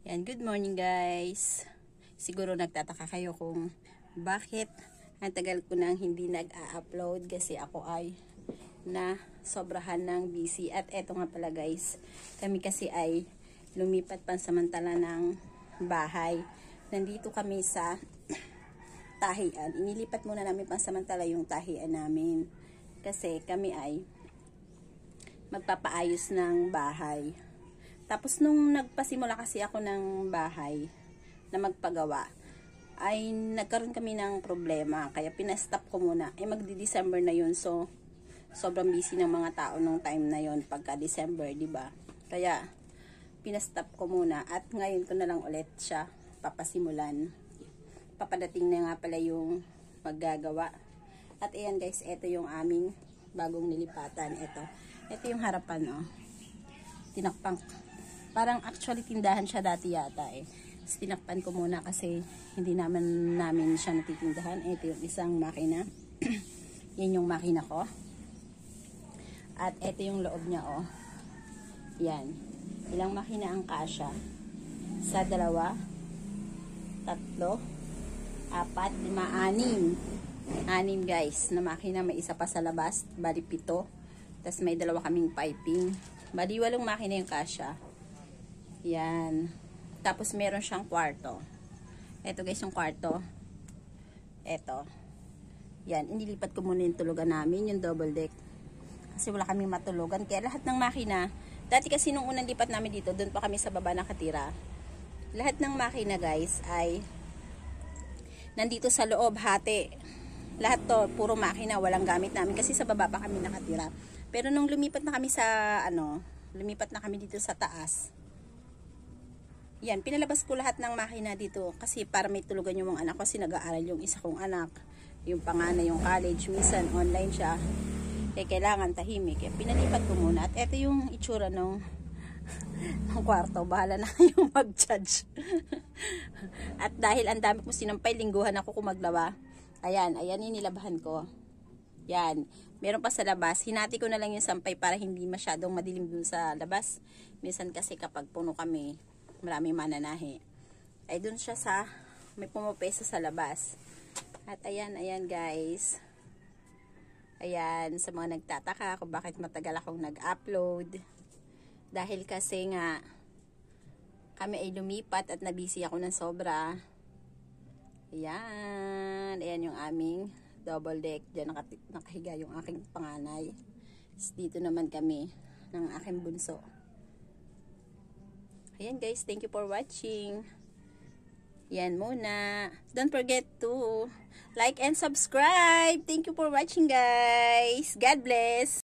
Yan, good morning guys. Siguro nagtataka kayo kung bakit ang tagal ko nang hindi nag-a-upload kasi ako ay na sobrahan ng busy. At eto nga pala guys, kami kasi ay lumipat pansamantala ng bahay. Nandito kami sa tahian. Inilipat muna namin pansamantala yung tahian namin kasi kami ay magpapaayos ng bahay. Tapos nung nagpasimula kasi ako ng bahay na magpagawa, ay nagkaroon kami ng problema. Kaya pinastop ko muna. Magdi-December na yun. So, sobrang busy ng mga tao nung time na yun pagka December, di ba? Kaya, pinastop ko muna. At ngayon ko na lang ulit siya papasimulan. Papadating na nga pala yung maggagawa. At ayan guys, ito yung aming bagong nilipatan. Ito yung harapan, oh. Tinakpan. Parang actually tindahan siya dati yata eh. Tapos tinakpan ko muna kasi hindi namin siya natitindahan. Ito yung isang makina. Yan yung makina ko. At ito yung loob niya, oh. Yan. Ilang makina ang kasya? Sa 2, 3, 4, 5, 6. 6 guys na makina. May isa pa sa labas. Bali 7. Tapos may 2 kaming piping. Bali 8 makina yung kasya. Yan. Tapos meron siyang kwarto. Ito guys yung kwarto. Ito. Yan. Inilipat ko muna yung tulugan namin. Yung double deck. Kasi wala kaming matulugan. Kaya lahat ng makina. Dati kasi nung unang lipat namin dito, doon pa kami sa baba nakatira. Lahat ng makina guys ay nandito sa loob, hati. Lahat to, puro makina. Walang gamit namin. Kasi sa baba pa kami nakatira. Pero nung lumipat na kami sa, lumipat na kami dito sa taas. Yan, pinalabas ko lahat ng makina dito kasi para may tulugan yung mga anak ko kasi nag-aaral yung isa kong anak. Yung panganay yung college, minsan online siya. Kailangan tahimik. Kaya pinalipat ko muna. At ito yung itsura ng kwarto. Bahala na kayong mag-judge. At dahil ang dami kong sinampay, lingguhan ako kung maglawa. Ayan inilabahan ko. Yan. Meron pa sa labas. Hinati ko na lang yung sampay para hindi masyadong madilim dun sa labas. Minsan kasi kapag puno kami, maraming mananahi. Ay dun siya sa, may pumapesa sa labas. At ayan guys. Ayan, sa mga nagtataka kung bakit matagal akong nag-upload. Dahil kasi nga, kami ay lumipat at nabisi ako ng sobra. Ayan yung aming double deck. Diyan nakahiga yung aking panganay. Dito naman kami ng aking bunso. Ayan guys, thank you for watching. Yan muna. Don't forget to like and subscribe. Thank you for watching guys. God bless.